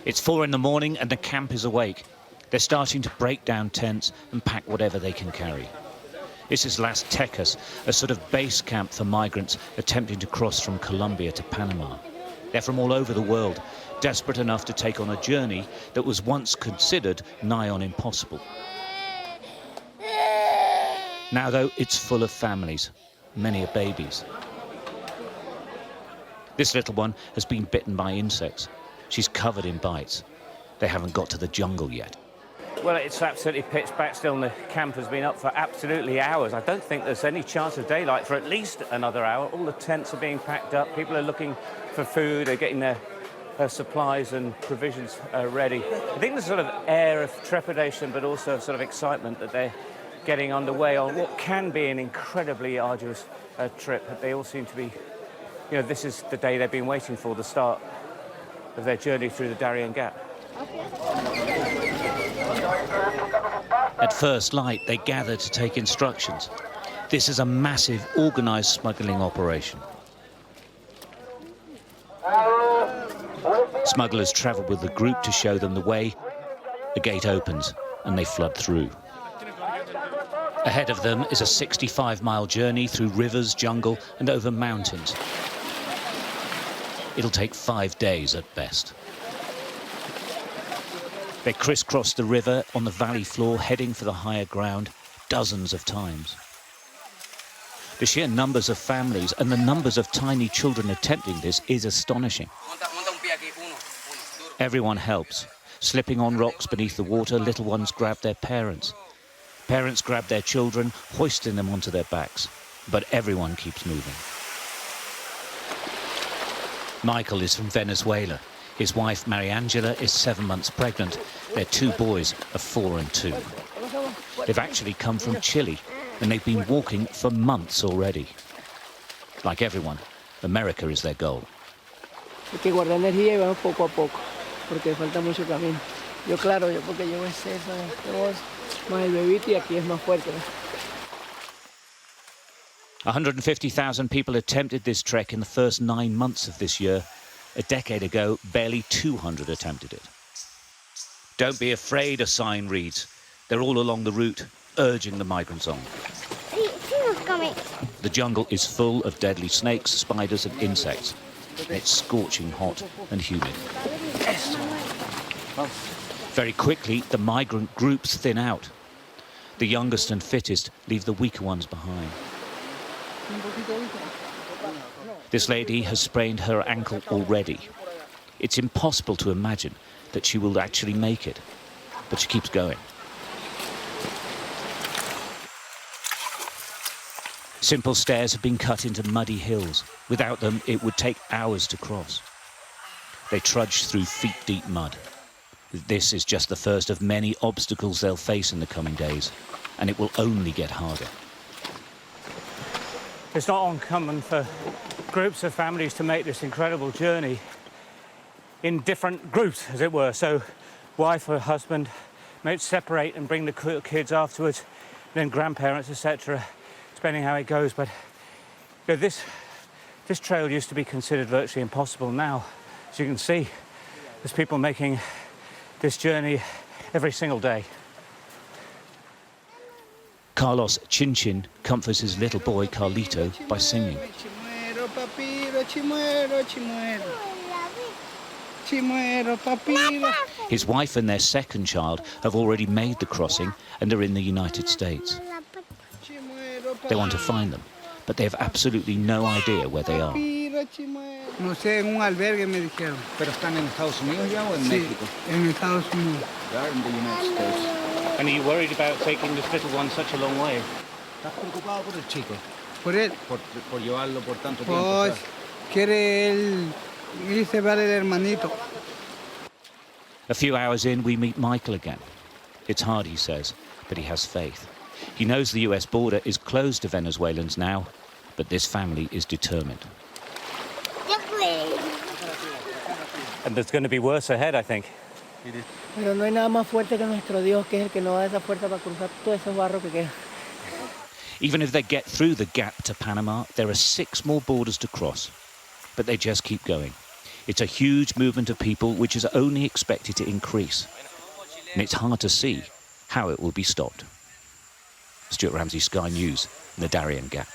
It's 4 in the morning and the camp is awake. They're starting to break down tents and pack whatever they can carry. This is Las Tecas, a sort of base camp for migrants attempting to cross from Colombia to Panama. They're from all over the world, desperate enough to take on a journey that was once considered nigh on impossible. Now, though, it's full of families. Many are babies. This little one has been bitten by insects. She's covered in bites. They haven't got to the jungle yet. Well, it's absolutely pitch black still, and the camp has been up for absolutely hours. I don't think there's any chance of daylight for at least another hour. All the tents are being packed up. People are looking for food. They're getting their supplies and provisions ready. I think there's a sort of air of trepidation, but also sort of excitement that they're getting underway on what can be an incredibly arduous trip. They all seem to be, you know, this is the day they've been waiting for, the start of their journey through the Darien Gap. At first light, they gather to take instructions. This is a massive, organised smuggling operation. Smugglers travel with the group to show them the way. The gate opens and they flood through. Ahead of them is a 65-mile journey through rivers, jungle and over mountains. It'll take 5 days at best. They crisscross the river on the valley floor, heading for the higher ground dozens of times. The sheer numbers of families and the numbers of tiny children attempting this is astonishing. Everyone helps. Slipping on rocks beneath the water, little ones grab their parents. Parents grab their children, hoisting them onto their backs. But everyone keeps moving. Michael is from Venezuela. His wife, Mariangela, is 7 months pregnant. Their 2 boys are 4 and 2. They've actually come from Chile, and they've been walking for months already. Like everyone, America is their goal. Hay que guardar energía y vamos poco a poco, porque falta mucho camino. Yo claro, yo porque llevo exceso más el bebito y aquí es más fuerte. 150,000 people attempted this trek in the first 9 months of this year. A decade ago, barely 200 attempted it. Don't be afraid, a sign reads. They're all along the route, urging the migrants on. The jungle is full of deadly snakes, spiders and insects. It's scorching hot and humid. Very quickly, the migrant groups thin out. The youngest and fittest leave the weaker ones behind. This lady has sprained her ankle already. It's impossible to imagine that she will actually make it, but she keeps going. Simple stairs have been cut into muddy hills. Without them, it would take hours to cross. They trudge through feet-deep mud. This is just the first of many obstacles they'll face in the coming days, and it will only get harder. It's not uncommon for groups of families to make this incredible journey in different groups, as it were. So wife or husband might separate and bring the kids afterwards, then grandparents, etc., depending how it goes. But you know, this trail used to be considered virtually impossible. Now, as you can see, there's people making this journey every single day. Carlos Chinchin comforts his little boy Carlito by singing. His wife and their second child have already made the crossing and are in the United States. They want to find them, but they have absolutely no idea where they are. No sé, en un albergue me dijeron. ¿Pero están en Estados Unidos ya o en México? En Estados Unidos. They are in the United States. And are you worried about taking this little one such a long way? ¿Estás preocupado por el chico? Por él. Por llevarlo por tanto tiempo. Pues quiere él irse a ver el hermanito. A few hours in, we meet Michael again. It's hard, he says, but he has faith. He knows the US border is closed to Venezuelans now, but this family is determined. And there's going to be worse ahead, I think. Pero no hay nada más fuerte que nuestro Dios, que es el que nos da esa fuerza para cruzar todos esos barros que quedan. Even if they get through the gap to Panama, there are 6 more borders to cross. But they just keep going. It's a huge movement of people which is only expected to increase. And it's hard to see how it will be stopped. Stuart Ramsay, Sky News, in the Darien Gap.